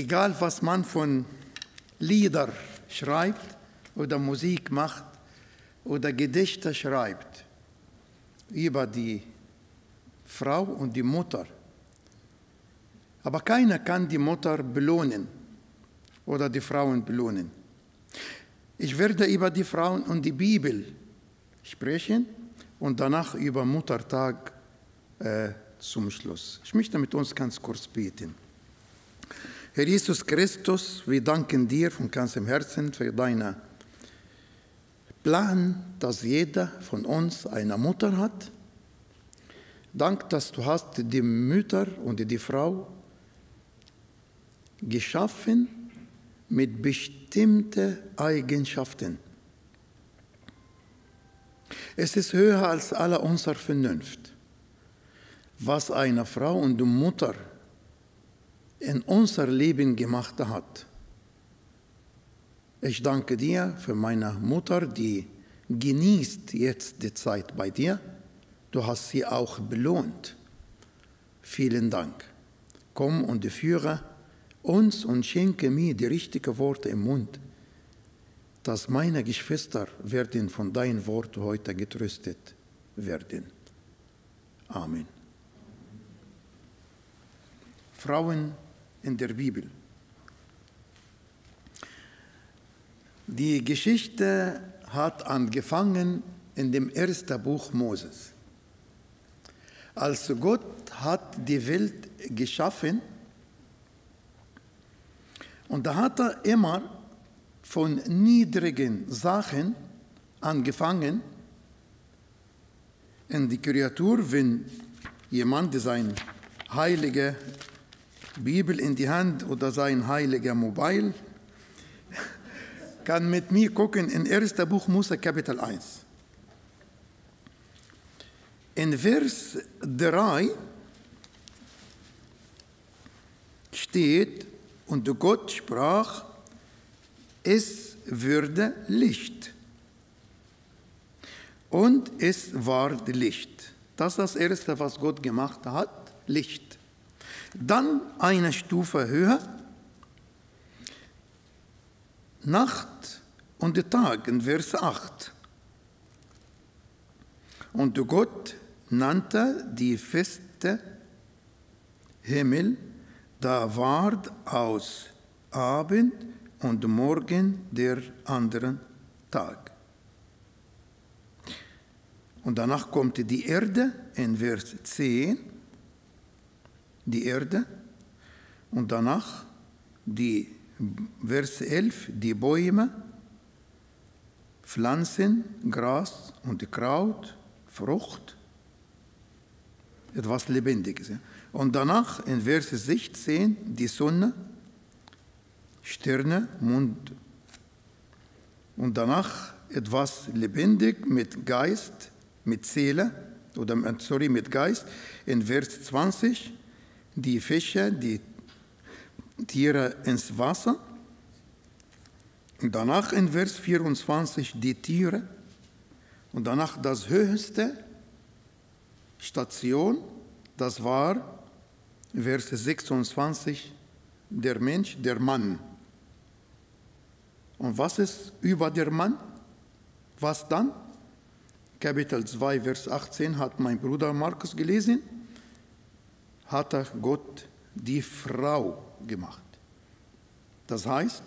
egal was man von Lieder schreibt oder Musik macht oder Gedichte schreibt über die Frau und die Mutter, aber keiner kann die Mutter belohnen oder die Frauen belohnen. Ich werde über die Frauen und die Bibel sprechen und danach über Muttertag zum Schluss. Ich möchte mit uns ganz kurz beten. Herr Jesus Christus, wir danken dir von ganzem Herzen für deinen Plan, dass jeder von uns eine Mutter hat. Dank, dass du hast die Mütter und die Frau geschaffen mit bestimmten Eigenschaften. Es ist höher als alle unsere Vernunft, was eine Frau und eine Mutter in unser Leben gemacht hat. Ich danke dir für meine Mutter, die genießt jetzt die Zeit bei dir. Du hast sie auch belohnt. Vielen Dank. Komm und führe uns und schenke mir die richtigen Worte im Mund, dass meine Geschwister werden von deinem Wort heute getröstet werden. Amen. Frauen in der Bibel. Die Geschichte hat angefangen in dem ersten Buch Moses. Als Gott hat die Welt geschaffen, und da hat er immer von niedrigen Sachen angefangen. In die Kreatur, wenn jemand seine heilige Bibel in die Hand oder sein heiliger Mobile, kann mit mir gucken in 1. Buch Mose, Kapitel 1. In Vers 3 steht, und Gott sprach, es würde Licht. Und es ward Licht. Das ist das Erste, was Gott gemacht hat, Licht. Dann eine Stufe höher, Nacht und Tag in Vers 8. Und Gott nannte die feste Himmel, da ward aus Abend und Morgen der andere Tag. Und danach kommt die Erde in Vers 10, die Erde, und danach die Vers 11, die Bäume, Pflanzen, Gras und Kraut, Frucht, etwas Lebendiges. Und danach in Vers 16 die Sonne, Sterne, Mond. Und danach etwas lebendig mit Geist, mit Seele, mit Geist. In Vers 20 die Fische, die Tiere ins Wasser. Und danach in Vers 24 die Tiere. Und danach das höchste Station, das war Vers 26, der Mensch, der Mann. Und was ist über der Mann? Was dann? Kapitel 2, Vers 18 hat mein Bruder Markus gelesen, hat Gott die Frau gemacht. Das heißt,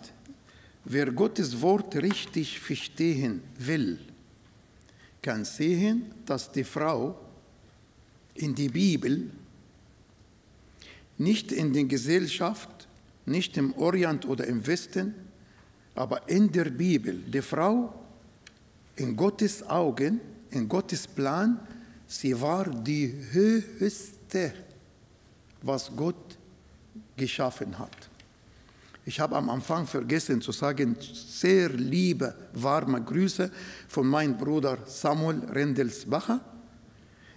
wer Gottes Wort richtig verstehen will, kann sehen, dass die Frau in die Bibel, nicht in der Gesellschaft, nicht im Orient oder im Westen, aber in der Bibel, die Frau in Gottes Augen, in Gottes Plan, sie war die höchste, was Gott geschaffen hat. Ich habe am Anfang vergessen zu sagen, sehr liebe, warme Grüße von meinem Bruder Samuel Rendelsbacher.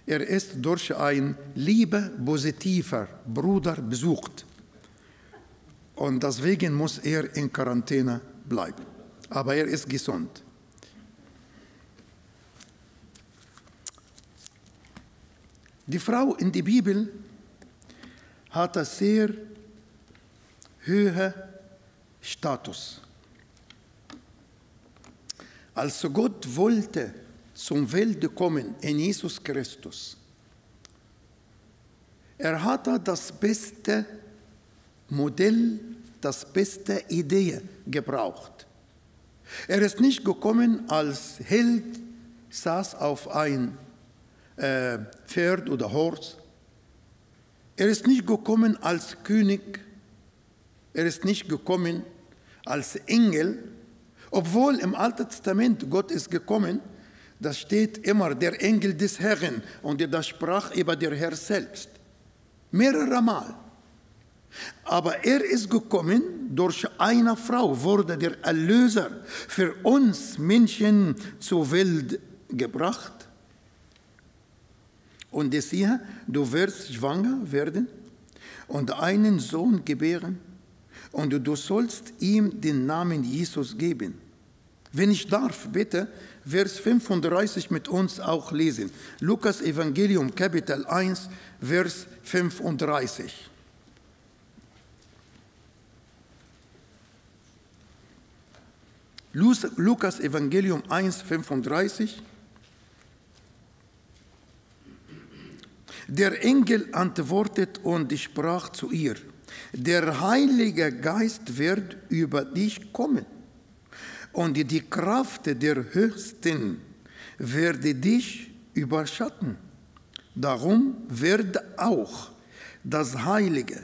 Er ist durch einen positiver Bruder besucht. Und deswegen muss er in Quarantäne bleiben. Aber er ist gesund. Die Frau in der Bibel hat eine sehr höheren Status. Als Gott wollte zum Welt kommen in Jesus Christus, hatte das beste Modell, das beste Idee gebraucht. Er ist nicht gekommen als Held, saß auf ein Pferd oder Horse. Er ist nicht gekommen als König. Er ist nicht gekommen als Engel, obwohl im Alten Testament Gott ist gekommen, da steht immer der Engel des Herrn und das sprach über der Herr selbst. Mehrere Mal. Aber er ist gekommen, durch eine Frau wurde der Erlöser für uns Menschen zur Welt gebracht. Und siehe, du wirst schwanger werden und einen Sohn gebären und du sollst ihm den Namen Jesus geben. Wenn ich darf, bitte, Vers 35 mit uns auch lesen. Lukas Evangelium, Kapitel 1, Vers 35. Lukas Evangelium 1, 35. Der Engel antwortet und sprach zu ihr: Der Heilige Geist wird über dich kommen und die Kraft der Höchsten werde dich überschatten. Darum wird auch das Heilige,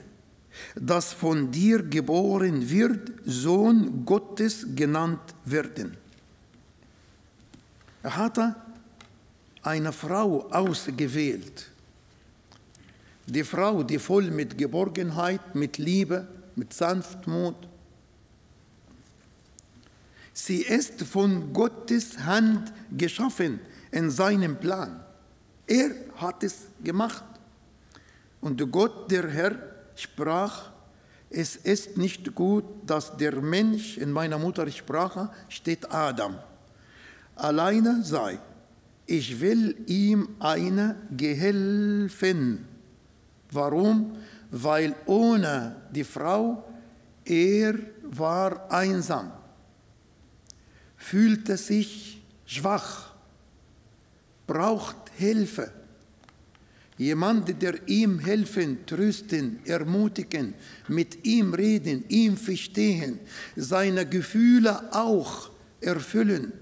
das von dir geboren wird, Sohn Gottes genannt werden. Er hatte eine Frau ausgewählt. Die Frau, die voll mit Geborgenheit, mit Liebe, mit Sanftmut. Sie ist von Gottes Hand geschaffen in seinem Plan. Er hat es gemacht. Und Gott, der Herr, sprach: Es ist nicht gut, dass der Mensch, in meiner Muttersprache steht Adam, alleine sei. Ich will ihm eine Gehilfin. Warum? Weil ohne die Frau, er war einsam, fühlte sich schwach, braucht Hilfe. Jemand, der ihm helfen, trösten, ermutigen, mit ihm reden, ihm verstehen, seine Gefühle auch erfüllen.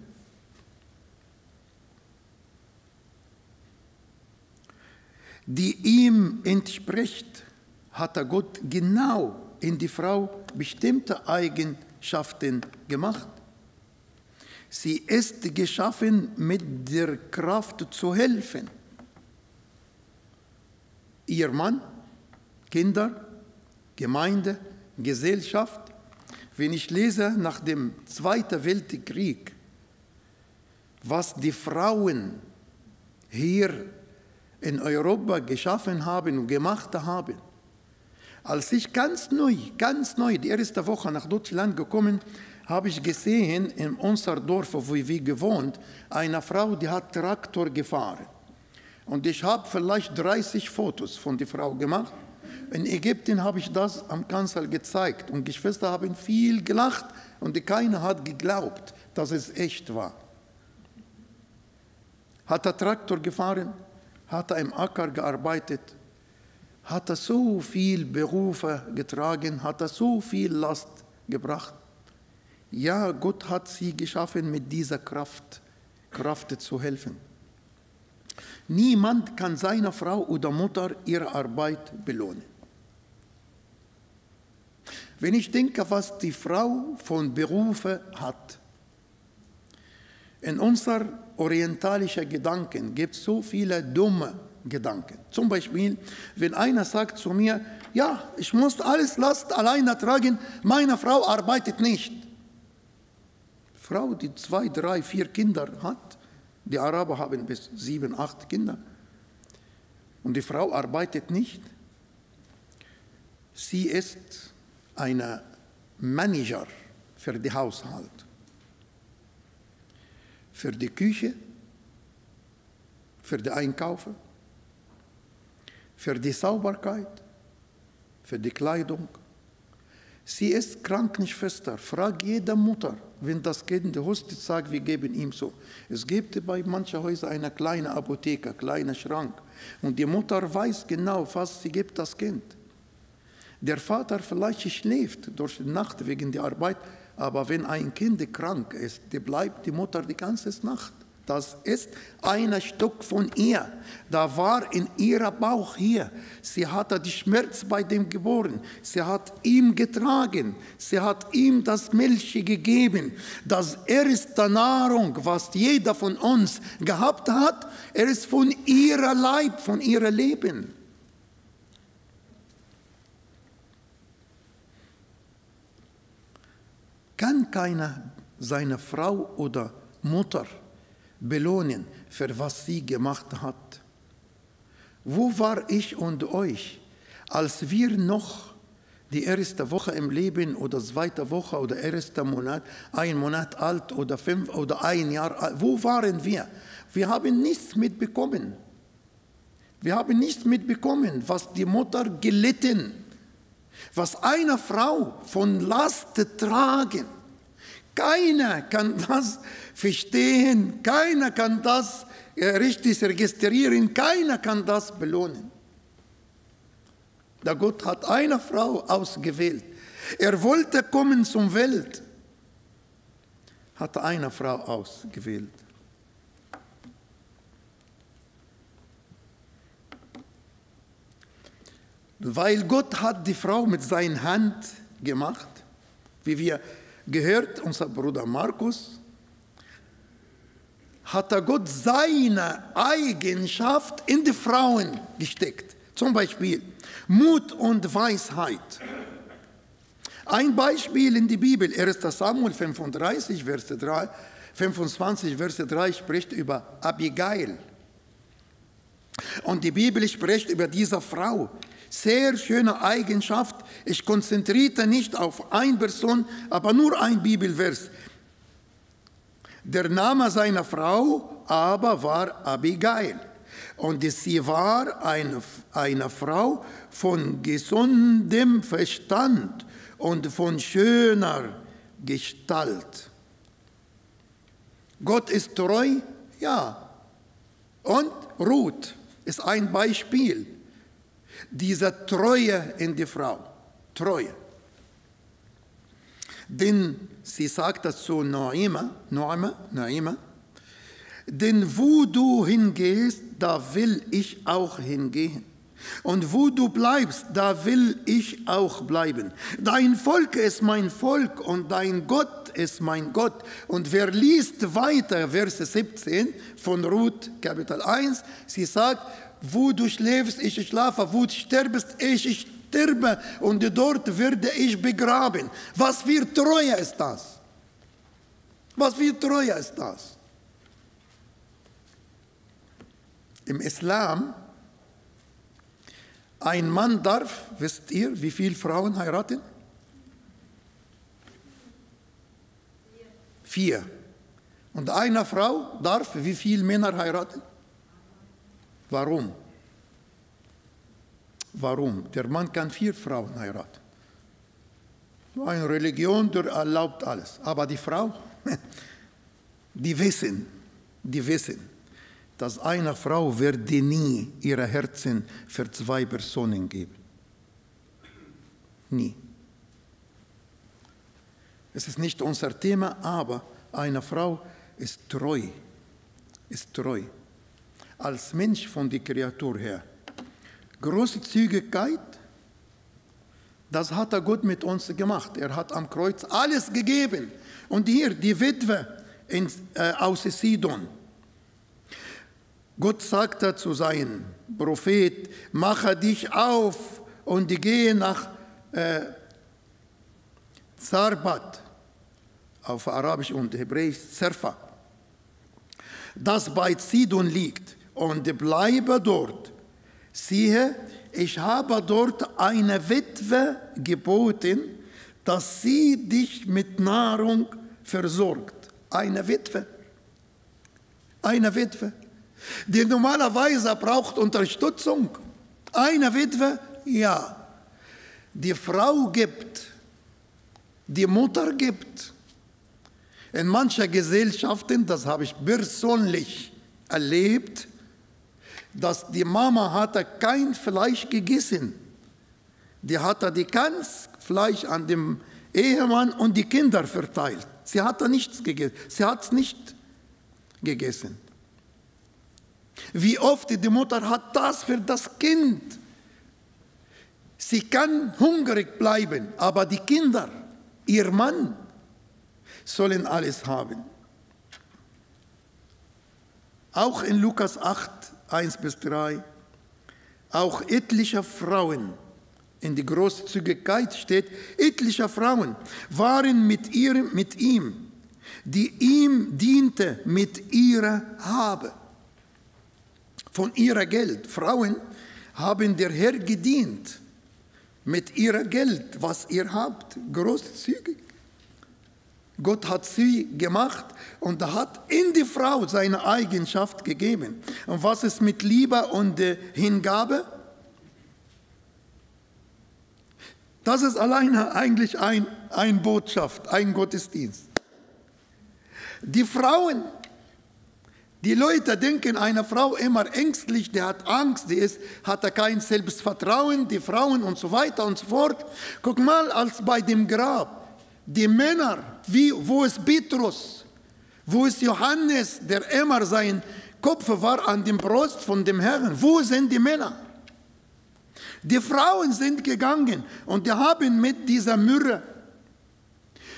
Die ihm entspricht, hat Gott genau in die Frau bestimmte Eigenschaften gemacht. Sie ist geschaffen, mit der Kraft zu helfen. Ihr Mann, Kinder, Gemeinde, Gesellschaft. Wenn ich lese nach dem Zweiten Weltkrieg, was die Frauen hier in Europa geschaffen haben und gemacht haben. Als ich ganz neu, die erste Woche nach Deutschland gekommen, habe ich gesehen, in unserem Dorf, wo wir gewohnt, eine Frau, die hat Traktor gefahren. Und ich habe vielleicht 30 Fotos von der Frau gemacht. In Ägypten habe ich das am Kanzel gezeigt. Und Geschwister haben viel gelacht und keiner hat geglaubt, dass es echt war. Hat er Traktor gefahren? Hat er im Acker gearbeitet, hat er so viel Berufe getragen, hat er so viel Last gebracht. Ja, Gott hat sie geschaffen, mit dieser Kraft zu helfen. Niemand kann seiner Frau oder Mutter ihre Arbeit belohnen. Wenn ich denke, was die Frau von Berufe hat, in unser orientalischen Gedanken gibt es so viele dumme Gedanken. Zum Beispiel, wenn einer sagt zu mir, ja, ich muss alles Last alleine tragen, meine Frau arbeitet nicht. Frau, die 2, 3, 4 Kinder hat, die Araber haben bis 7, 8 Kinder, und die Frau arbeitet nicht. Sie ist eine Manager für den Haushalt. Für die Küche, für die Einkaufen, für die Sauberkeit, für die Kleidung, Sie ist Krankenschwester. Frag jede Mutter, wenn das Kind hustet, sagt, wir geben ihm so. Es gibt bei manchen Häusern eine kleine Apotheke, einen kleinen Schrank. Und die Mutter weiß genau, was sie gibt das Kind. Der Vater vielleicht schläft durch die Nacht wegen der Arbeit, aber wenn ein Kind krank ist, bleibt die Mutter die ganze Nacht. Das ist ein Stück von ihr. Da war in ihrem Bauch hier. Sie hatte die Schmerz bei dem Geboren. Sie hat ihm getragen. Sie hat ihm das Milch gegeben. Das erste Nahrung, was jeder von uns gehabt hat, ist von ihrer Leib, von ihrem Leben. Kann keiner seine Frau oder Mutter belohnen, für was sie gemacht hat. Wo war ich und euch, als wir noch die erste Woche im Leben oder zweite Woche oder erster Monat, ein Monat alt oder 5 oder ein Jahr alt, wo waren wir? Wir haben nichts mitbekommen. Wir haben nichts mitbekommen, was die Mutter gelitten, was eine Frau von Last tragen. Keiner kann das verstehen, keiner kann das richtig registrieren, keiner kann das belohnen. Der Gott hat eine Frau ausgewählt. Er wollte kommen zur Welt, hat eine Frau ausgewählt. Weil Gott hat die Frau mit seiner Hand gemacht, wie wir gehört, unser Bruder Markus, hat Gott seine Eigenschaft in die Frauen gesteckt. Zum Beispiel Mut und Weisheit. Ein Beispiel in die Bibel, 1. Samuel 25, Vers 3 spricht über Abigail. Und die Bibel spricht über diese Frau. Sehr schöne Eigenschaft. Ich konzentriere nicht auf eine Person, aber nur ein Bibelvers. Der Name seiner Frau aber war Abigail. Und sie war eine Frau von gesundem Verstand und von schöner Gestalt. Gott ist treu, ja. Und Ruth ist ein Beispiel. Diese Treue in die Frau, Treue. Denn sie sagt dazu Naima, denn wo du hingehst, da will ich auch hingehen. Und wo du bleibst, da will ich auch bleiben. Dein Volk ist mein Volk und dein Gott ist mein Gott. Und wer liest weiter, Verse 17 von Ruth, Kapitel 1, sie sagt, wo du schläfst, ich schlafe, wo du stirbst, ich sterbe und dort werde ich begraben. Was für Treue ist das? Was für Treue ist das? Im Islam, ein Mann darf, wisst ihr, wie viele Frauen heiraten? 4. Und eine Frau darf wie viele Männer heiraten? Warum? Warum? Der Mann kann 4 Frauen heiraten. Eine Religion, der erlaubt alles. Aber die Frau, die wissen, dass eine Frau werde nie ihre Herzen für 2 Personen geben. Nie. Es ist nicht unser Thema, aber eine Frau ist treu. Ist treu. Als Mensch von der Kreatur her. Großzügigkeit, das hat Gott mit uns gemacht. Er hat am Kreuz alles gegeben. Und hier die Witwe aus Sidon. Gott sagte zu seinem Prophet, mache dich auf und gehe nach Zarbat, auf Arabisch und Hebräisch Zarfa, das bei Sidon liegt, und bleibe dort. Siehe, ich habe dort eine Witwe geboten, dass sie dich mit Nahrung versorgt. Eine Witwe. Eine Witwe, die normalerweise braucht Unterstützung. Eine Witwe, ja. Die Frau gibt die Mutter gibt. In manchen Gesellschaften, das habe ich persönlich erlebt, dass die Mama hatte kein Fleisch gegessen. Die hatte die ganz Fleisch an dem Ehemann und die Kinder verteilt. Sie hatte nichts gegessen. Sie hat es nicht gegessen. Wie oft die Mutter hat das für das Kind. Sie kann hungrig bleiben, aber die Kinder, ihr Mann, sollen alles haben. Auch in Lukas 8, 1-3, auch etliche Frauen, in der Großzügigkeit steht, etliche Frauen waren mit ihm, die ihm diente mit ihrer Habe, von ihrer Geld. Frauen haben der Herr gedient mit ihrem Geld, was ihr habt, großzügig. Gott hat sie gemacht und hat in die Frau seine Eigenschaft gegeben. Und was ist mit Liebe und Hingabe? Das ist alleine eigentlich ein Botschaft, ein Gottesdienst. Die Frauen, die Leute denken, eine Frau immer ängstlich, die hat Angst, hat kein Selbstvertrauen, die Frauen und so weiter und so fort. Guck mal, als bei dem Grab, die Männer, wo ist Petrus, wo ist Johannes, der immer sein Kopf war an dem Brust von dem Herrn, wo sind die Männer? Die Frauen sind gegangen und die haben mit dieser Myrrhe,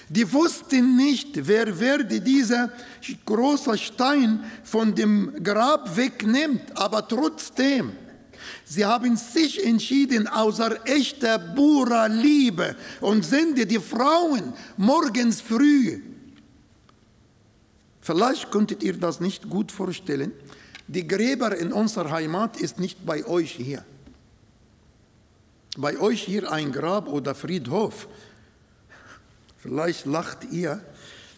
die wussten nicht, wer werde dieser große Stein von dem Grab wegnimmt, aber trotzdem, sie haben sich entschieden, außer echter, purer Liebe und sind die Frauen morgens früh. Vielleicht könntet ihr das nicht gut vorstellen. Die Gräber in unserer Heimat ist nicht bei euch hier. Bei euch hier ein Grab oder Friedhof. Vielleicht lacht ihr,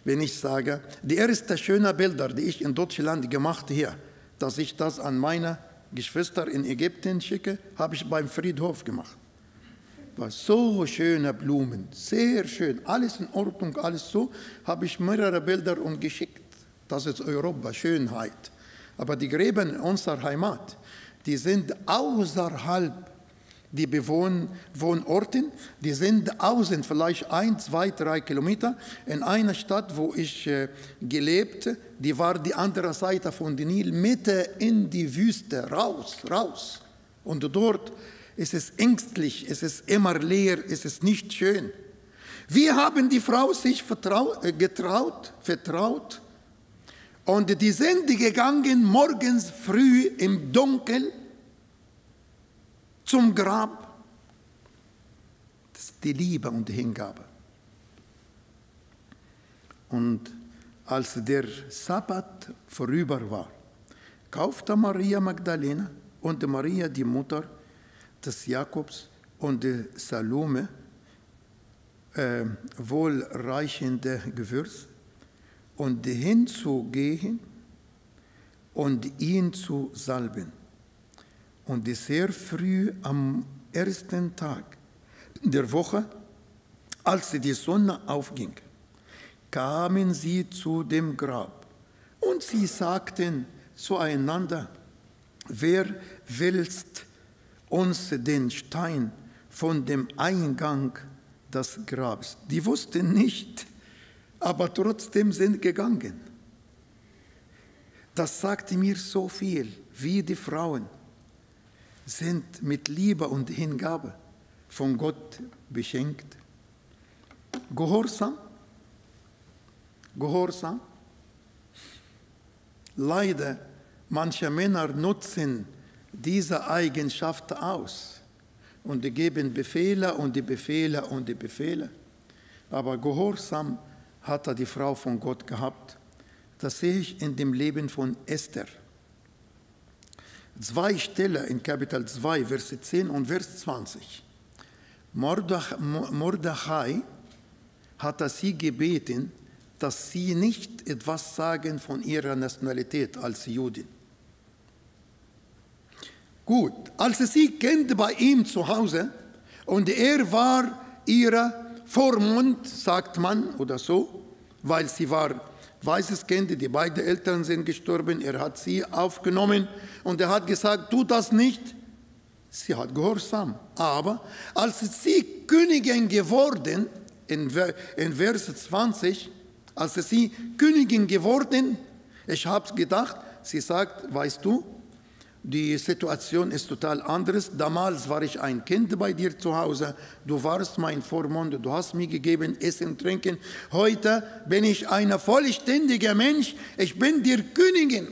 wenn ich sage, die ersten schönen Bilder, die ich in Deutschland gemacht habe, dass ich das an meine Geschwister in Ägypten schicke, habe ich beim Friedhof gemacht. War so schöne Blumen, sehr schön, alles in Ordnung, alles so, habe ich mehrere Bilder geschickt. Das ist Europa, Schönheit. Aber die Gräber in unserer Heimat, die sind außerhalb die Wohnorten, die sind außen, vielleicht 1, 2, 3 Kilometer. In einer Stadt, wo ich gelebt, die war die andere Seite von dem Nil, Mitte in die Wüste, raus. Und dort ist es ängstlich, es ist immer leer, es ist nicht schön. Wie haben die Frau sich vertraut? Und die sind gegangen morgens früh im Dunkeln zum Grab. Das ist die Liebe und die Hingabe. Und als der Sabbat vorüber war, kaufte Maria Magdalena und Maria, die Mutter des Jakobs, und Salome wohlreichende Gewürz, und hinzugehen und ihn zu salben. Und sehr früh am ersten Tag der Woche, als die Sonne aufging, kamen sie zu dem Grab. Und sie sagten zueinander, wer willst uns den Stein von dem Eingang des Grabs? Die wussten nicht, aber trotzdem sind gegangen. Das sagte mir so viel, wie die Frauen sind mit Liebe und Hingabe von Gott beschenkt. Gehorsam. Leider, manche Männer nutzen diese Eigenschaft aus und die geben Befehle und die Befehle und die Befehle. Aber Gehorsam hatte die Frau von Gott gehabt. Das sehe ich in dem Leben von Esther. 2 Stellen in Kapitel 2, Verse 10 und Vers 20. Mordechai hat sie gebeten, dass sie nicht etwas sagen von ihrer Nationalität als Jüdin. Gut, als sie kennt bei ihm zu Hause und er war ihre Vormund, sagt man, oder so, weil sie war weißes Kind, die beiden Eltern sind gestorben, er hat sie aufgenommen und er hat gesagt, tu das nicht. Sie hat gehorsam. Aber als sie Königin geworden, in Vers 20, als sie Königin geworden, ich habe gedacht, sie sagt, weißt du, die Situation ist total anders. Damals war ich ein Kind bei dir zu Hause. Du warst mein Vormund, du hast mir gegeben, Essen und Trinken. Heute bin ich ein vollständiger Mensch. Ich bin dir Königin.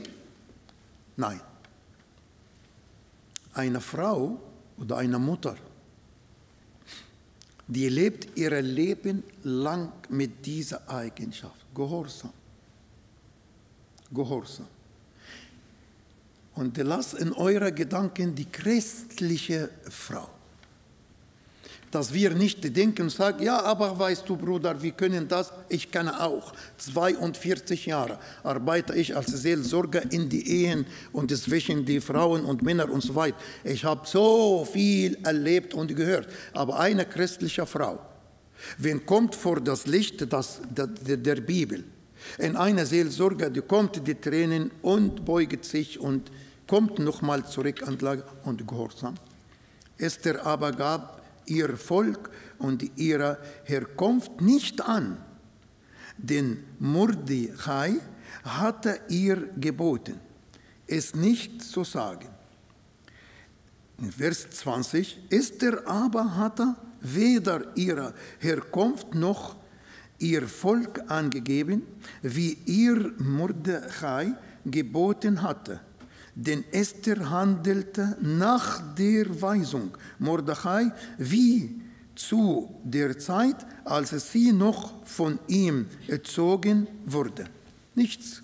Nein. Eine Frau oder eine Mutter, die lebt ihr Leben lang mit dieser Eigenschaft. Gehorsam. Gehorsam. Und lasst in euren Gedanken die christliche Frau. Dass wir nicht denken und sagen, ja, aber weißt du, Bruder, wir können das. Ich kann auch. 42 Jahre arbeite ich als Seelsorger in die Ehen und zwischen die Frauen und Männer und so weiter. Ich habe so viel erlebt und gehört. Aber eine christliche Frau, wenn kommt vor das Licht der Bibel, in einer Seelsorger, die kommt die Tränen und beugt sich und kommt nochmal zurück an Lager und Gehorsam. Esther aber gab ihr Volk und ihre Herkunft nicht an, denn Mordechai hatte ihr geboten, es nicht zu sagen. In Vers 20, Esther aber hatte weder ihre Herkunft noch ihr Volk angegeben, wie ihr Mordechai geboten hatte. Denn Esther handelte nach der Weisung Mordechai wie zu der Zeit, als sie noch von ihm erzogen wurde. Nichts.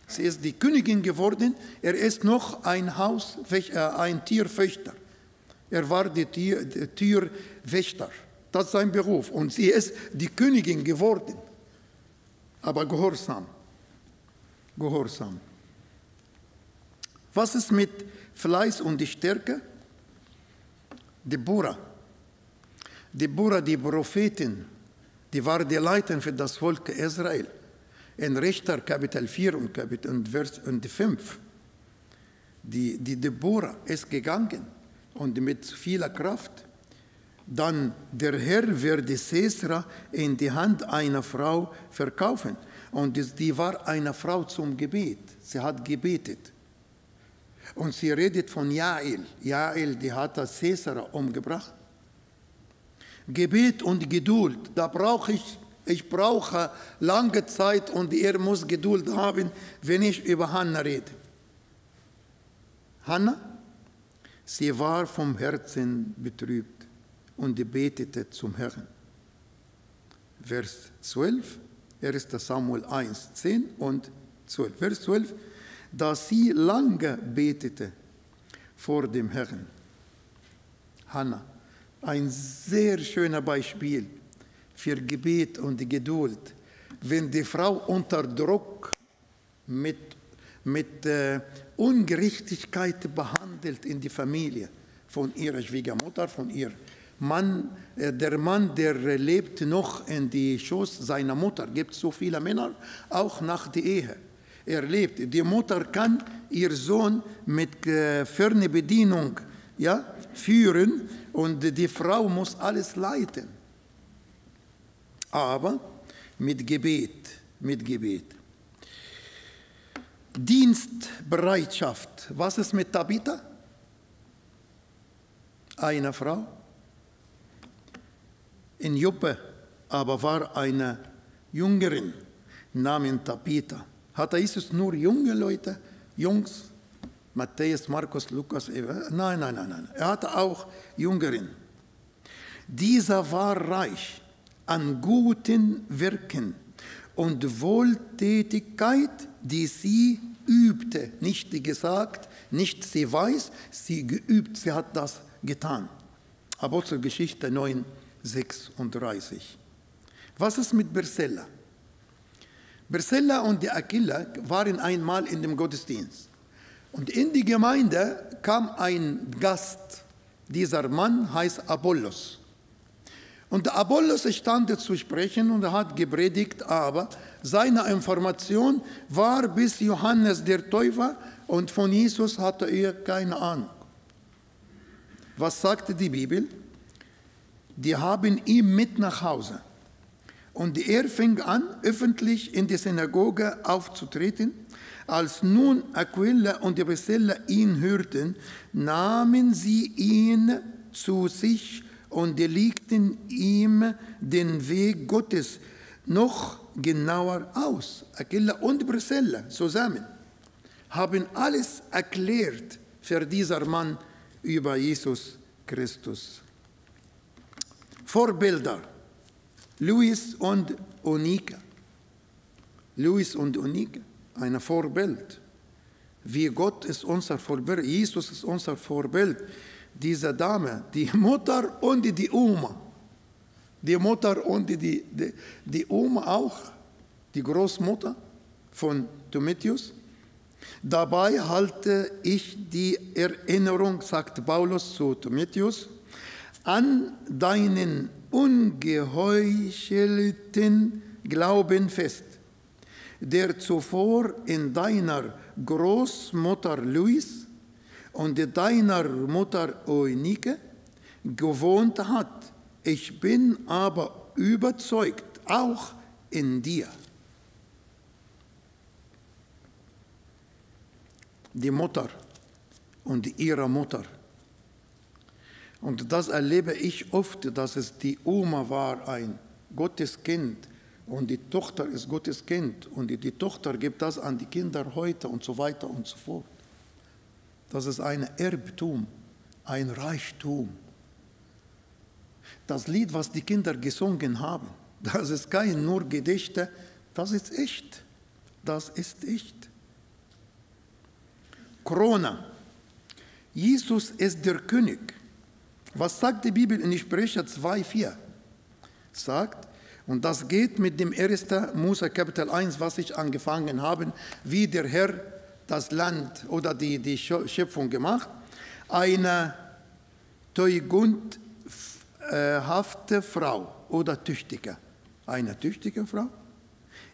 Sie ist die Königin geworden, er ist noch ein Tierwächter. Er war der Tierwächter. Das ist sein Beruf. Und sie ist die Königin geworden. Aber Gehorsam. Gehorsam. Was ist mit Fleiß und die Stärke? Deborah. Deborah, die Prophetin, die war die Leiterin für das Volk Israel. In Richter Kapitel 4 und Vers 5. Die Deborah ist gegangen und mit vieler Kraft. Dann der Herr wird Sisera in die Hand einer Frau verkaufen. Und die war eine Frau zum Gebet. Sie hat gebetet. Und sie redet von Jael. Jael, die hat Sisera umgebracht. Gebet und Geduld, da brauche ich brauche lange Zeit und er muss Geduld haben, wenn ich über Hannah rede. Hannah, sie war vom Herzen betrübt und betete zum Herrn. Vers 12, 1. Samuel 1, 10 und 12. Vers 12, dass sie lange betete vor dem Herrn. Hannah, ein sehr schönes Beispiel für Gebet und Geduld. Wenn die Frau unter Druck mit Ungerechtigkeit behandelt in die Familie, von ihrer Schwiegermutter, von ihrem Mann, der Mann, der lebt noch in die Schoß seiner Mutter, gibt so viele Männer, auch nach der Ehe. Er lebt. Die Mutter kann ihr Sohn mit Fernbedienung führen und die Frau muss alles leiten. Aber mit Gebet, mit Gebet. Dienstbereitschaft. Was ist mit Tabitha? Eine Frau in Joppe, aber war eine Jüngerin namens Tabitha. Hatte Jesus nur junge Leute, Jungs, Matthäus, Markus, Lukas, nein. Er hatte auch Jüngerinnen. Dieser war reich an guten Werken und Wohltätigkeit, die sie übte. Nicht gesagt, nicht sie weiß, sie geübt, sie hat das getan. Apostelgeschichte 9, 36. Was ist mit Priscilla? Priscilla und die Aquila waren einmal in dem Gottesdienst. Und in die Gemeinde kam ein Gast. Dieser Mann heißt Apollos. Und der Apollos stand zu sprechen und er hat gepredigt, aber seine Information war bis Johannes der Täufer und von Jesus hatte er keine Ahnung. Was sagte die Bibel? Die haben ihn mit nach Hause. Und er fing an, öffentlich in die Synagoge aufzutreten. Als nun Aquila und Priscilla ihn hörten, nahmen sie ihn zu sich und legten ihm den Weg Gottes noch genauer aus. Aquila und Priscilla zusammen haben alles erklärt für diesen Mann über Jesus Christus. Vorbilder, Louis und Eunike. Louis und Eunike, ein Vorbild. Wie Gott ist unser Vorbild, Jesus ist unser Vorbild. Diese Dame, die Mutter und die Oma. Die Mutter und die Oma auch, die Großmutter von Timotheus. Dabei halte ich die Erinnerung, sagt Paulus zu Timotheus, an deinen ungeheuchelten Glauben fest, der zuvor in deiner Großmutter Louis und deiner Mutter Eunike gewohnt hat. Ich bin aber überzeugt, auch in dir. Die Mutter und ihre Mutter. Und das erlebe ich oft, dass es die Oma war, ein Gotteskind, und die Tochter ist Gottes Kind, und die Tochter gibt das an die Kinder heute und so weiter und so fort. Das ist ein Erbtum, ein Reichtum. Das Lied, was die Kinder gesungen haben, das ist kein nur Gedichte, das ist echt. Das ist echt. Krone. Jesus ist der König. Was sagt die Bibel in Sprüche 2,4? Sagt, und das geht mit dem 1. Mose Kapitel 1, was ich angefangen habe, wie der Herr das Land oder die Schöpfung gemacht. Eine tugendhafte Frau oder tüchtige, eine tüchtige Frau,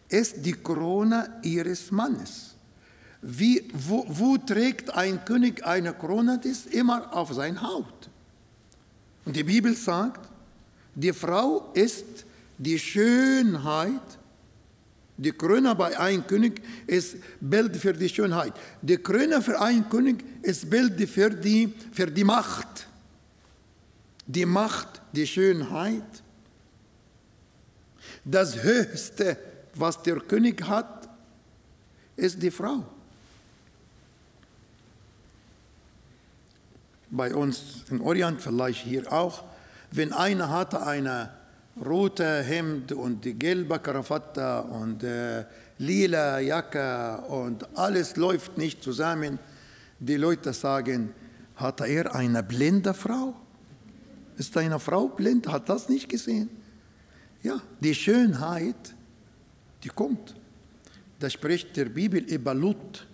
ist die Krone ihres Mannes. Wo trägt ein König eine Krone? Das ist immer auf sein Haupt. Und die Bibel sagt, die Frau ist die Schönheit. Die Krone bei einem König ist Bild für die Schönheit. Die Krone für einen König ist Bild für die Macht. Die Macht, die Schönheit. Das Höchste, was der König hat, ist die Frau. Bei uns im Orient, vielleicht hier auch, wenn einer hatte eine rote Hemd und die gelbe Krawatte und lila Jacke und alles läuft nicht zusammen, die Leute sagen, hat er eine blinde Frau? Ist eine Frau blind? Hat das nicht gesehen? Ja, die Schönheit, die kommt. Da spricht der Bibel über Lot.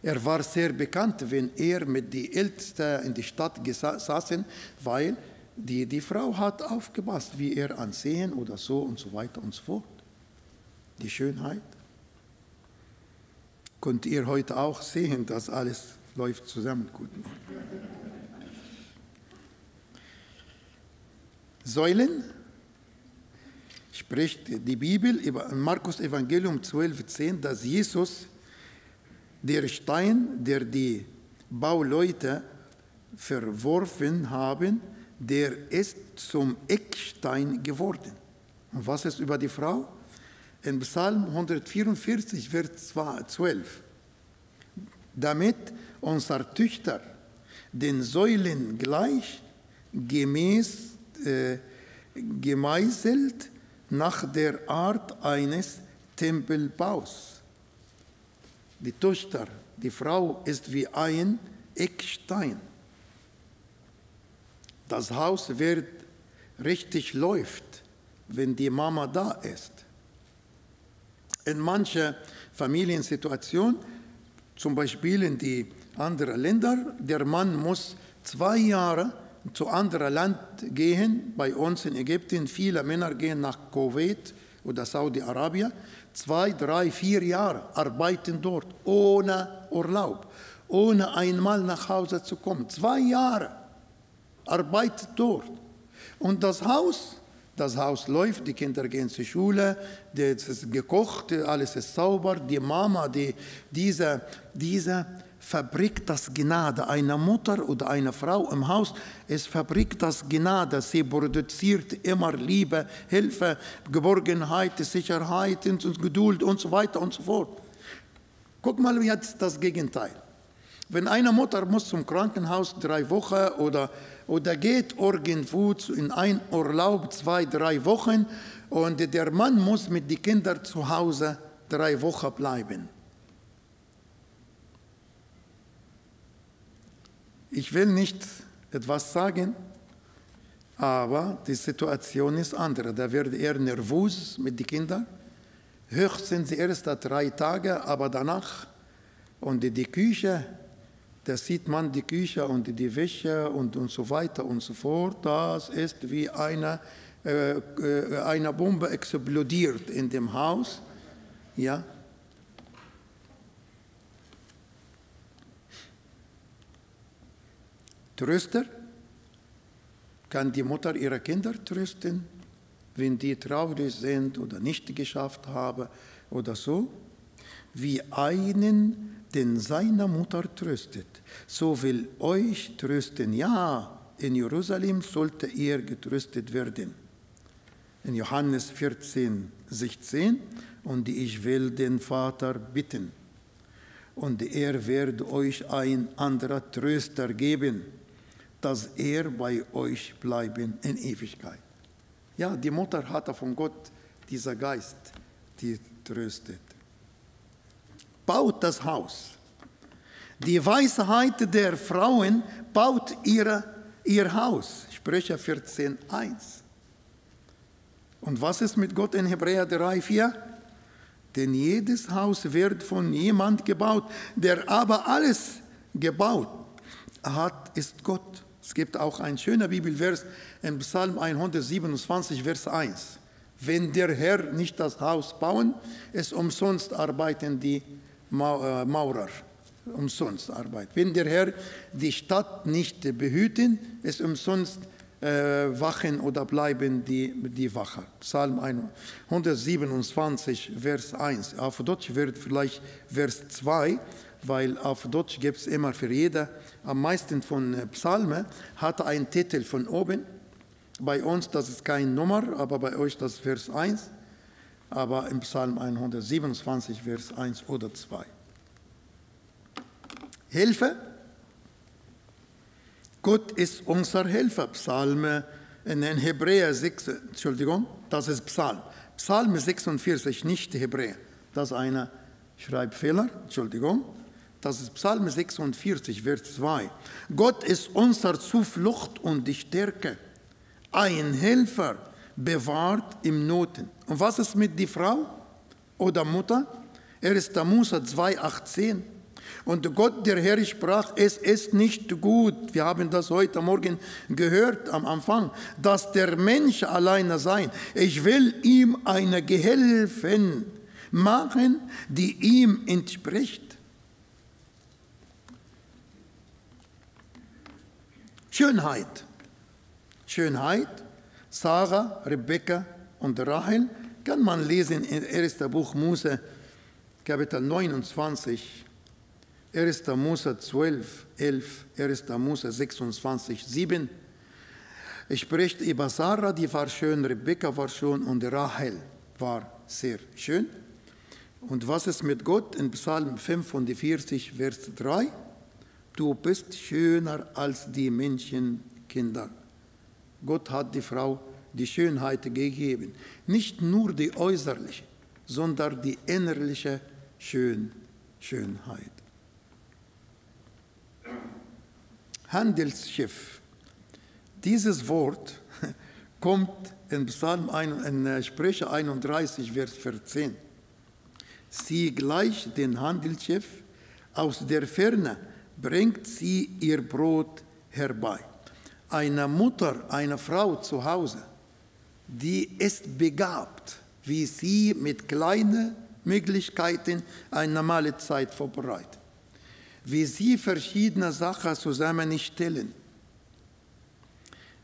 Er war sehr bekannt, wenn er mit den Ältesten in die Stadt saßen, weil die Frau hat aufgepasst, wie er ansehen oder so und so weiter und so fort. Die Schönheit. Könnt ihr heute auch sehen, dass alles läuft zusammen gut. Säulen spricht die Bibel über Markus Evangelium 12,10, dass Jesus der Stein, der die Bauleute verworfen haben, der ist zum Eckstein geworden. Und was ist über die Frau? In Psalm 144, Vers 12. Damit unsere Töchter den Säulen gleich gemeißelt nach der Art eines Tempelbaus. Die Tochter, die Frau ist wie ein Eckstein. Das Haus wird richtig läuft, wenn die Mama da ist. In manchen Familiensituationen, zum Beispiel in die anderen Länder, der Mann muss 2 Jahre zu anderen Land gehen, bei uns in Ägypten, viele Männer gehen nach Kuwait oder Saudi-Arabien, 2, 3, 4 Jahre arbeiten dort, ohne Urlaub, ohne einmal nach Hause zu kommen. 2 Jahre arbeitet dort. Und das Haus läuft, die Kinder gehen zur Schule, es ist gekocht, alles ist sauber. Die Mama, diese Fabrik das Gnade, eine Mutter oder eine Frau im Haus, es Fabrik das Gnade. Sie produziert immer Liebe, Hilfe, Geborgenheit, Sicherheit und Geduld und so weiter und so fort. Guck mal jetzt das Gegenteil. Wenn eine Mutter muss zum Krankenhaus 3 Wochen oder geht irgendwo in einen Urlaub 2, 3 Wochen und der Mann muss mit den Kindern zu Hause 3 Wochen bleiben. Ich will nicht etwas sagen, aber die Situation ist andere. Da wird er nervös mit den Kindern. Höchstens die ersten 3 Tage, aber danach und die Küche, da sieht man die Küche und die Wäsche und so weiter und so fort. Das ist wie eine Bombe explodiert in dem Haus. Ja. Tröster kann die Mutter ihre Kinder trösten, wenn die traurig sind oder nicht geschafft haben oder so, wie einen, den seine Mutter tröstet. So will euch trösten. Ja, in Jerusalem sollte ihr getröstet werden. In Johannes 14, 16, und ich will den Vater bitten, und er wird euch ein anderer Tröster geben, dass er bei euch bleiben in Ewigkeit. Ja, die Mutter hatte von Gott dieser Geist, die tröstet. Baut das Haus. Die Weisheit der Frauen baut ihr Haus. Sprüche 14,1. Und was ist mit Gott in Hebräer 3,4? Denn jedes Haus wird von jemand gebaut, der aber alles gebaut hat, ist Gott. Es gibt auch ein schöner Bibelvers im Psalm 127, Vers 1. Wenn der Herr nicht das Haus bauen, ist umsonst arbeiten die Maurer. Umsonst arbeiten. Wenn der Herr die Stadt nicht behüten, ist umsonst wachen oder bleiben die Wache. Psalm 127, Vers 1. Auf Deutsch wird vielleicht Vers 2, weil auf Deutsch gibt es immer für jeder, am meisten von Psalmen, hat einen Titel von oben. Bei uns, das ist keine Nummer, aber bei euch das ist Vers 1. Aber im Psalm 127, Vers 1 oder 2. Hilfe. Gott ist unser Helfer. Psalm in Hebräer 6, Entschuldigung, das ist Psalm. Psalm 46, nicht Hebräer. Das ist ein Schreibfehler, Entschuldigung. Das ist Psalm 46, Vers 2. Gott ist unsere Zuflucht und die Stärke. Ein Helfer bewahrt im Noten. Und was ist mit der Frau oder Mutter? 1. Mose 2, 18. Und Gott, der Herr, sprach, es ist nicht gut, wir haben das heute Morgen gehört am Anfang, dass der Mensch alleine sein. Ich will ihm eine Gehilfin machen, die ihm entspricht. Schönheit. Sarah, Rebekka und Rahel kann man lesen im 1. Buch Mose, Kapitel 29, 1. Mose 12, 11, 1. Mose 26, 7. Es spricht über Sarah, die war schön, Rebekka war schön und Rahel war sehr schön. Und was ist mit Gott in Psalm 45, Vers 3? Du bist schöner als die Menschenkinder. Gott hat die Frau die Schönheit gegeben. Nicht nur die äußerliche, sondern die innerliche Schönheit. Handelsschiff. Dieses Wort kommt in Sprüche 31, Vers 14. Sie gleicht dem Handelsschiff, aus der Ferne bringt sie ihr Brot herbei. eine Mutter, eine Frau zu Hause, die ist begabt, wie sie mit kleinen Möglichkeiten eine normale Zeit vorbereitet, wie sie verschiedene Sachen zusammenstellen.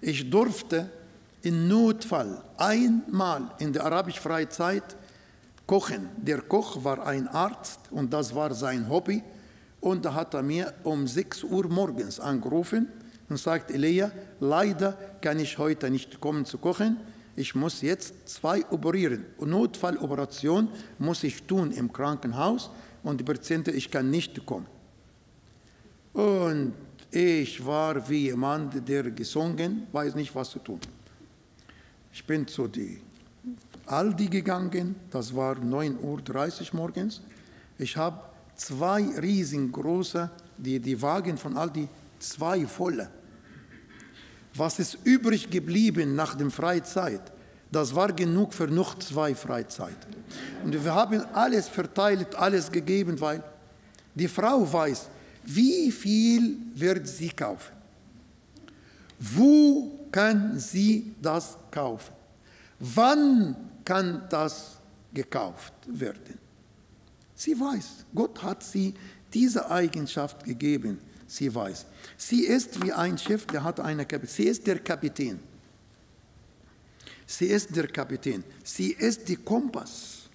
Ich durfte im Notfall einmal in der arabischen Freizeit kochen. Der Koch war ein Arzt und das war sein Hobby. Und da hat er mir um 6 Uhr morgens angerufen und sagt, Elia, leider kann ich heute nicht kommen zu kochen. Ich muss jetzt 2 operieren. Notfalloperation muss ich tun im Krankenhaus und die Patienten, ich kann nicht kommen. Und ich war wie jemand, der gesungen, weiß nicht, was zu tun. Ich bin zu die Aldi gegangen, das war 9:30 Uhr morgens. Ich habe 2 riesengroße, die Wagen von Aldi, 2 volle. Was ist übrig geblieben nach der Freizeit? Das war genug für noch 2 Freizeiten. Und wir haben alles verteilt, alles gegeben, weil die Frau weiß, wie viel wird sie kaufen. Wo kann sie das kaufen? Wann kann das gekauft werden? Sie weiß, Gott hat sie diese Eigenschaft gegeben. Sie weiß. Sie ist wie ein Schiff, der hat eine Kapitän. Sie ist der Kapitän. Sie ist der Kapitän. Sie ist der Kompass.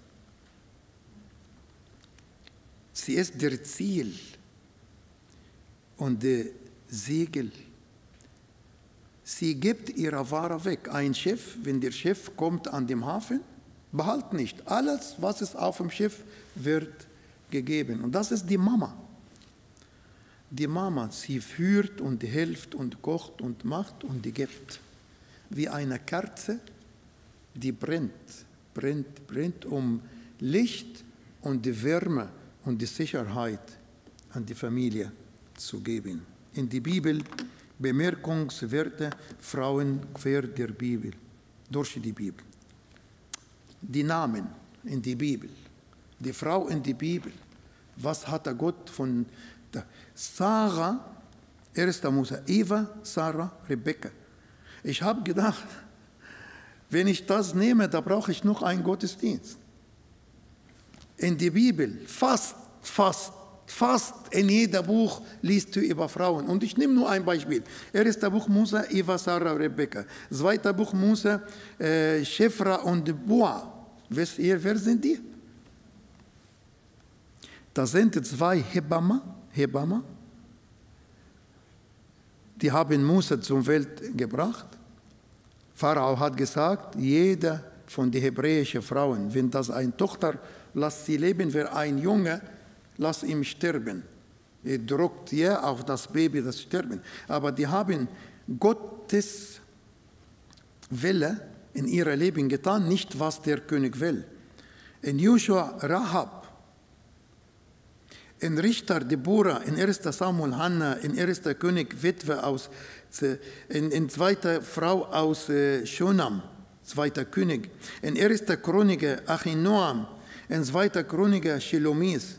Sie ist der Ziel und der Segel. Sie gibt ihre Ware weg. Ein Schiff, wenn das Schiff kommt an den Hafen, behalt nicht. Alles, was ist auf dem Schiff, wird gegeben. Und das ist die Mama. Die Mama, sie führt und hilft und kocht und macht und die gibt. Wie eine Kerze, die brennt, brennt, brennt, um Licht und die Wärme und die Sicherheit an die Familie zu geben. In die Bibel bemerkenswerte Frauen quer der Bibel, durch die Bibel. Die Namen in die Bibel, die Frau in die Bibel. Was hat der Gott von Sarah, 1. Mose, Eva, Sarah, Rebekka. Ich habe gedacht, wenn ich das nehme, da brauche ich noch einen Gottesdienst. In die Bibel, fast in jedem Buch liest du über Frauen. Und ich nehme nur ein Beispiel. 1. Buch Mose, Eva, Sarah, Rebekka. 2. Buch Mose, Shefra und Boa. Wisst ihr, wer sind die? Das sind 2 Hebammen, die haben Mose zur Welt gebracht. Pharao hat gesagt, jeder von den hebräischen Frauen, wenn das eine Tochter, lass sie leben, wer ein Junge, lass ihn sterben. Er drückt ja auf das Baby, das Sterben. Aber die haben Gottes Wille in ihrem Leben getan, nicht was der König will. In Joshua Rahab, in Richter Deborah, in 1. Samuel Hannah, in 1. König Witwe in 2. Frau aus Shunam, 2. König, in 1. Chronik Achinoam, in 2. Chronik Shelomis,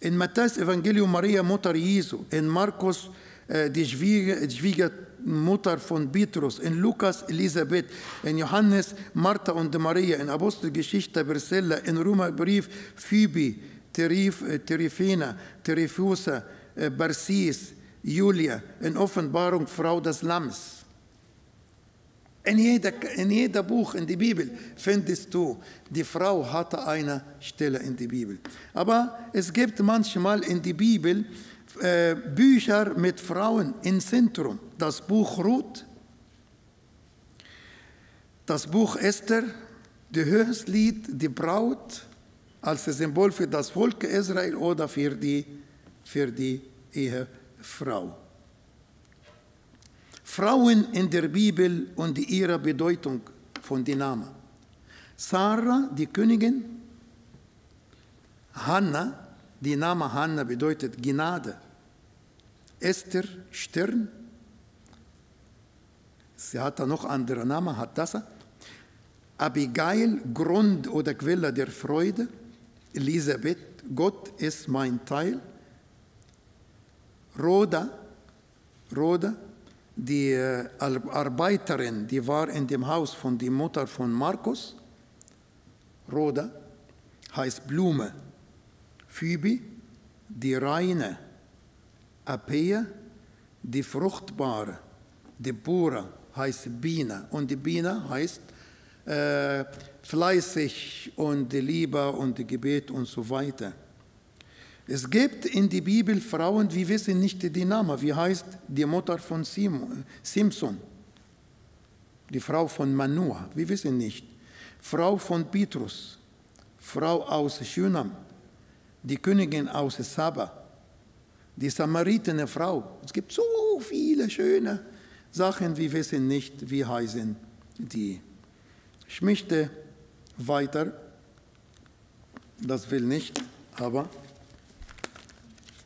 in Matthäus Evangelium Maria, Mutter Jesu, in Markus die Schwiegermutter von Petrus, in Lukas Elisabeth, in Johannes Martha und Maria, in Apostelgeschichte Priscilla, in Römerbrief Phoebe, Terifena, Terifusa, Barsis, Julia, in Offenbarung Frau des Lammes. In jedem Buch in der Bibel findest du, die Frau hatte eine Stelle in der Bibel. Aber es gibt manchmal in der Bibel Bücher mit Frauen im Zentrum. Das Buch Ruth, das Buch Esther, das Höchstlied, die Braut, als Symbol für das Volk Israel oder für die Ehefrau. Frauen in der Bibel und ihre Bedeutung von den Namen. Sarah, die Königin. Hannah, die Name Hannah bedeutet Gnade. Esther, Stern. Sie hatte noch andere Namen, Hadassah. Abigail, Grund oder Quelle der Freude. Elisabeth, Gott ist mein Teil. Rhoda, die Arbeiterin, die war in dem Haus von der Mutter von Markus, Rhoda, heißt Blume, Phoebe, die reine, Apea, die fruchtbare, Deborah heißt Biene und die Biene heißt fleißig und Liebe und Gebet und so weiter. Es gibt in der Bibel Frauen, wir wissen nicht die Namen. Wie heißt die Mutter von Simson? Die Frau von Manoah, wir wissen nicht. Frau von Petrus, Frau aus Schunam, die Königin aus Saba, die Samaritener Frau. Es gibt so viele schöne Sachen, wir wissen nicht, wie heißen die. Ich möchte weiter, das will nicht, aber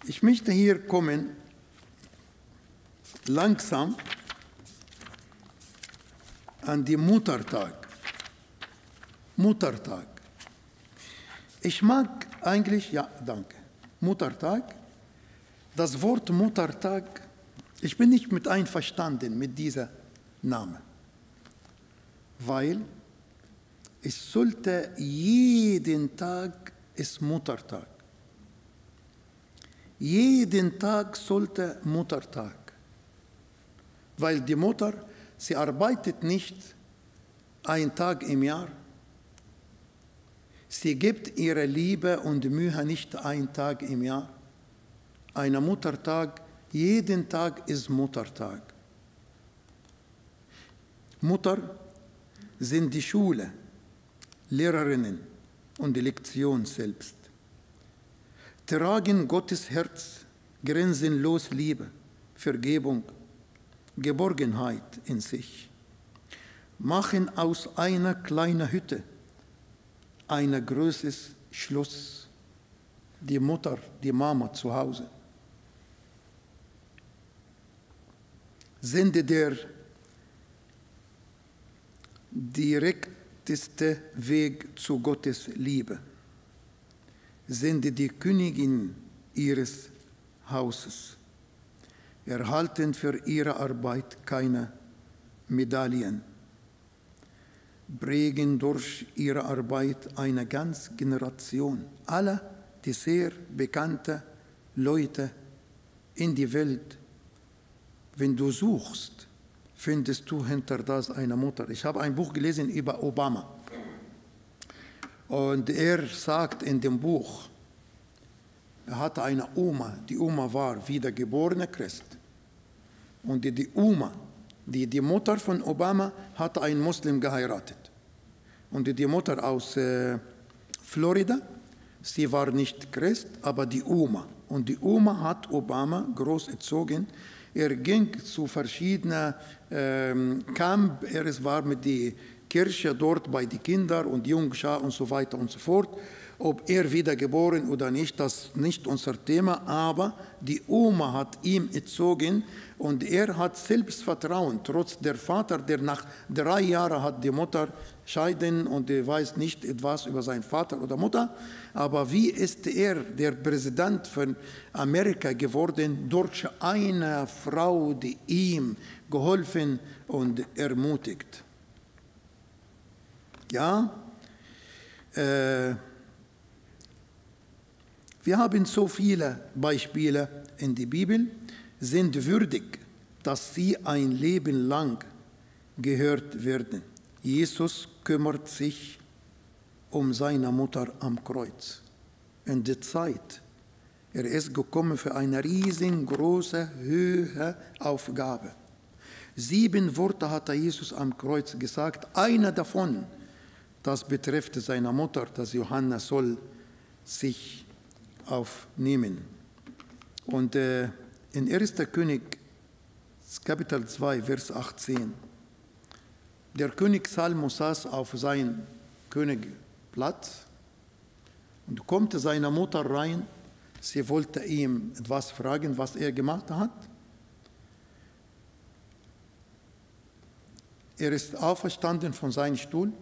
ich möchte hier kommen, langsam an den Muttertag. Muttertag. Ich mag eigentlich, ja, danke, Muttertag. Das Wort Muttertag, ich bin nicht mit einverstanden mit diesem Namen, weil es sollte jeden Tag ist Muttertag. Jeden Tag sollte Muttertag, weil die Mutter, sie arbeitet nicht einen Tag im Jahr. Sie gibt ihre Liebe und Mühe nicht einen Tag im Jahr. Ein Muttertag, jeden Tag ist Muttertag. Mutter sind die Schule, Lehrerinnen und die Lektion selbst. Tragen Gottes Herz, grenzenlos Liebe, Vergebung, Geborgenheit in sich. Machen aus einer kleinen Hütte ein großes Schloss. Die Mutter, die Mama zu Hause. Sind der direkteste Weg zu Gottes Liebe. Sind die Königin ihres Hauses. Erhalten für ihre Arbeit keine Medaillen. Prägen durch ihre Arbeit eine ganze Generation. Alle die sehr bekannten Leute in die Welt. Wenn du suchst, findest du hinter das eine Mutter. Ich habe ein Buch gelesen über Obama. Und er sagt in dem Buch, er hatte eine Oma, die Oma war wiedergeborene Christ. Und die Oma, die Mutter von Obama, hatte einen Muslim geheiratet. Und die Mutter aus Florida, sie war nicht Christ, aber die Oma. Und die Oma hat Obama groß erzogen. Er ging zu verschiedenen Camps, er war mit der Kirche dort bei den Kindern und Jungschar und so weiter und so fort. Ob er wiedergeboren oder nicht, das ist nicht unser Thema, aber die Oma hat ihn erzogen und er hat Selbstvertrauen, trotz der Vater, der nach 3 Jahren hat die Mutter scheiden und er weiß nicht etwas über seinen Vater oder Mutter, aber wie ist er der Präsident von Amerika geworden durch eine Frau, die ihm geholfen und ermutigt. Ja, wir haben so viele Beispiele in der Bibel, sind würdig, dass sie ein Leben lang gehört werden. Jesus kümmert sich um seine Mutter am Kreuz. In der Zeit, er ist gekommen für eine riesengroße, hohe Aufgabe. 7 Worte hat Jesus am Kreuz gesagt, einer davon, das betrifft seine Mutter, dass Johannes soll sich aufnehmen. Und in 1. König, Kapitel 2, Vers 18, der König Salomo saß auf seinem Königplatz und kommt seine Mutter rein. Sie wollte ihm etwas fragen, was er gemacht hat. Er ist aufgestanden von seinem Stuhl,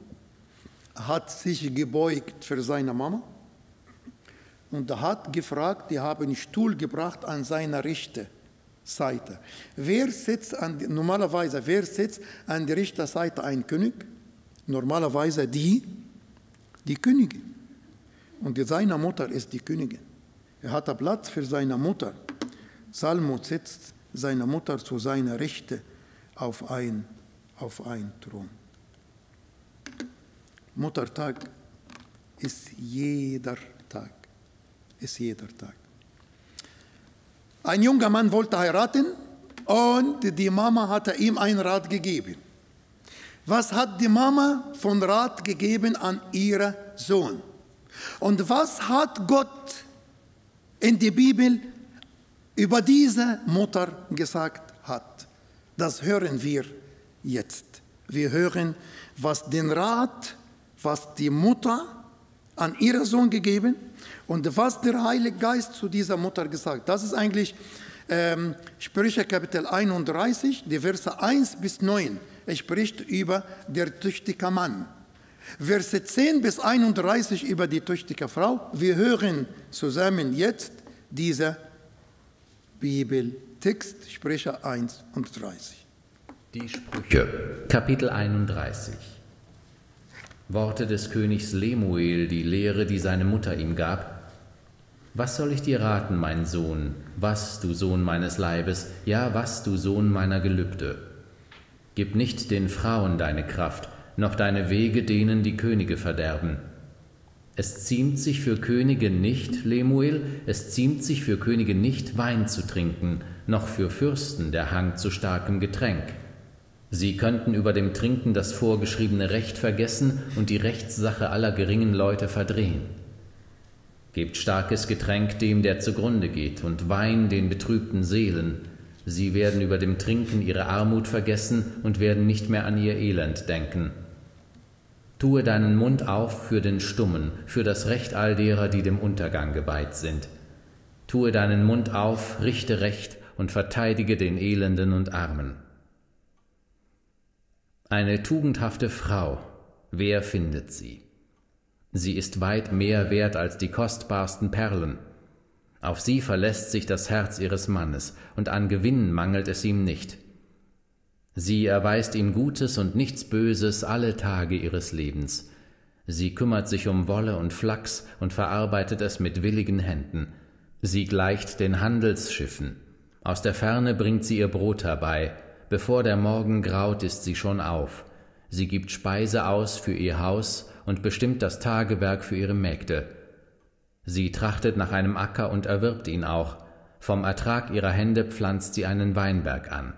hat sich gebeugt für seine Mama und hat gefragt, die haben einen Stuhl gebracht an seine Rechte. Richterseite. Normalerweise, wer sitzt an der Richterseite? Ein König? Normalerweise die Königin. Und seine Mutter ist die Königin. Er hatte Platz für seine Mutter. Salomo setzt seine Mutter zu seiner Rechte auf ein Thron. Muttertag ist jeder Tag. Ein junger Mann wollte heiraten und die Mama hatte ihm einen Rat gegeben. Was hat die Mama von Rat gegeben an ihren Sohn? Und was hat Gott in der Bibel über diese Mutter gesagt hat? Das hören wir jetzt. Wir hören, was die Mutter an ihren Sohn gegeben und was der Heilige Geist zu dieser Mutter gesagt hat. Das ist eigentlich Sprüche Kapitel 31, die Verse 1 bis 9. Es spricht über der tüchtige Mann. Verse 10 bis 31 über die tüchtige Frau. Wir hören zusammen jetzt diesen Bibeltext, Sprüche 31. Die Sprüche, Kapitel 31. Worte des Königs Lemuel, die Lehre, die seine Mutter ihm gab. Was soll ich dir raten, mein Sohn, was, du Sohn meines Leibes, ja, was, du Sohn meiner Gelübde? Gib nicht den Frauen deine Kraft, noch deine Wege denen die Könige verderben. Es ziemt sich für Könige nicht, Lemuel, es ziemt sich für Könige nicht, Wein zu trinken, noch für Fürsten der Hang zu starkem Getränk. Sie könnten über dem Trinken das vorgeschriebene Recht vergessen und die Rechtssache aller geringen Leute verdrehen. Gebt starkes Getränk dem, der zugrunde geht, und Wein den betrübten Seelen. Sie werden über dem Trinken ihre Armut vergessen und werden nicht mehr an ihr Elend denken. Tue deinen Mund auf für den Stummen, für das Recht all derer, die dem Untergang geweiht sind. Tue deinen Mund auf, richte Recht und verteidige den Elenden und Armen. Eine tugendhafte Frau, wer findet sie? Sie ist weit mehr wert als die kostbarsten Perlen. Auf sie verlässt sich das Herz ihres Mannes, und an Gewinn mangelt es ihm nicht. Sie erweist ihm Gutes und nichts Böses alle Tage ihres Lebens. Sie kümmert sich um Wolle und Flachs und verarbeitet es mit willigen Händen. Sie gleicht den Handelsschiffen. Aus der Ferne bringt sie ihr Brot herbei. Bevor der Morgen graut, ist sie schon auf. Sie gibt Speise aus für ihr Haus und bestimmt das Tagewerk für ihre Mägde. Sie trachtet nach einem Acker und erwirbt ihn auch. Vom Ertrag ihrer Hände pflanzt sie einen Weinberg an.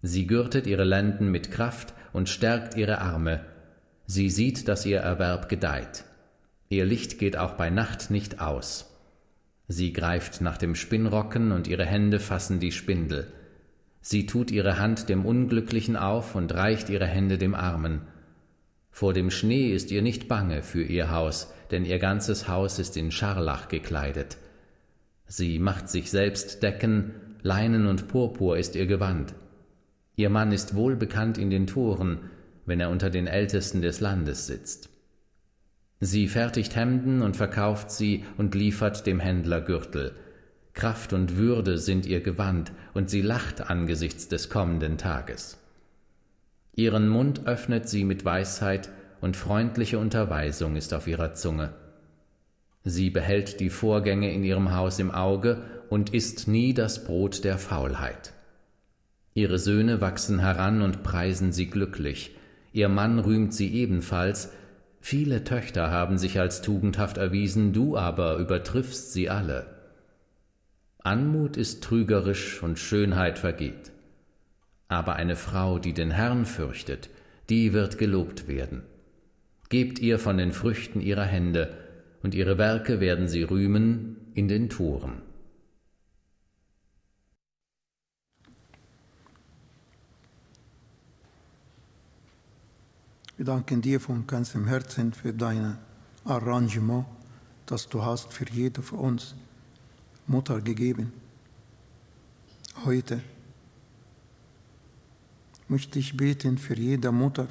Sie gürtet ihre Lenden mit Kraft und stärkt ihre Arme. Sie sieht, dass ihr Erwerb gedeiht. Ihr Licht geht auch bei Nacht nicht aus. Sie greift nach dem Spinnrocken und ihre Hände fassen die Spindel. Sie tut ihre Hand dem Unglücklichen auf und reicht ihre Hände dem Armen. Vor dem Schnee ist ihr nicht bange für ihr Haus, denn ihr ganzes Haus ist in Scharlach gekleidet. Sie macht sich selbst Decken, Leinen und Purpur ist ihr Gewand. Ihr Mann ist wohlbekannt in den Toren, wenn er unter den Ältesten des Landes sitzt. Sie fertigt Hemden und verkauft sie und liefert dem Händler Gürtel. Kraft und Würde sind ihr Gewand, und sie lacht angesichts des kommenden Tages. Ihren Mund öffnet sie mit Weisheit, und freundliche Unterweisung ist auf ihrer Zunge. Sie behält die Vorgänge in ihrem Haus im Auge und isst nie das Brot der Faulheit. Ihre Söhne wachsen heran und preisen sie glücklich. Ihr Mann rühmt sie ebenfalls. Viele Töchter haben sich als tugendhaft erwiesen, du aber übertriffst sie alle. Anmut ist trügerisch und Schönheit vergeht. Aber eine Frau, die den Herrn fürchtet, die wird gelobt werden. Gebt ihr von den Früchten ihrer Hände, und ihre Werke werden sie rühmen in den Toren. Wir danken dir von ganzem Herzen für dein Arrangement, das du hast für jede von uns Mutter gegeben. Heute möchte ich beten für jede Mutter,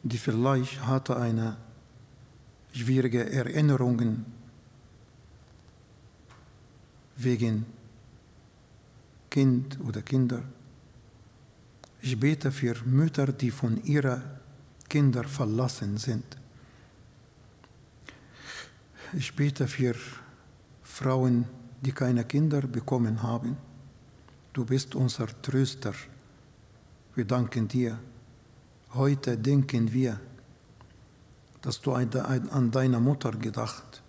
die vielleicht hatte eine schwierige Erinnerungen, wegen Kind oder Kinder. Ich bete für Mütter, die von ihren Kindern verlassen sind. Ich bete für Frauen, die keine Kinder bekommen haben. Du bist unser Tröster. Wir danken dir. Heute denken wir, dass du an deine Mutter gedacht.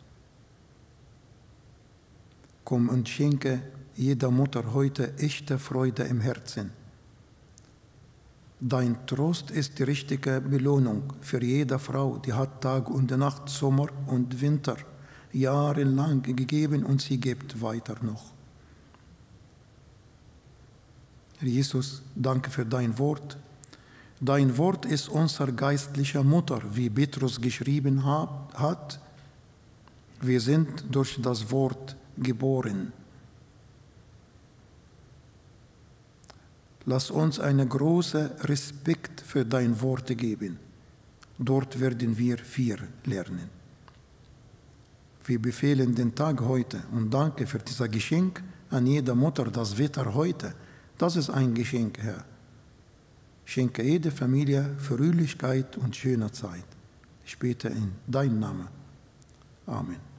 Komm und schenke jeder Mutter heute echte Freude im Herzen. Dein Trost ist die richtige Belohnung für jede Frau, die hat Tag und Nacht, Sommer und Winter jahrelang gegeben und sie gibt weiter noch. Herr Jesus, danke für dein Wort. Dein Wort ist unsere geistliche Mutter, wie Petrus geschrieben hat. Wir sind durch das Wort geboren. Lass uns einen großen Respekt für dein Wort geben. Dort werden wir viel lernen. Wir befehlen den Tag heute und danke für dieses Geschenk an jede Mutter, das Wetter heute. Das ist ein Geschenk, Herr. Schenke jede Familie Fröhlichkeit und schöne Zeit. Ich bete in deinem Namen. Amen.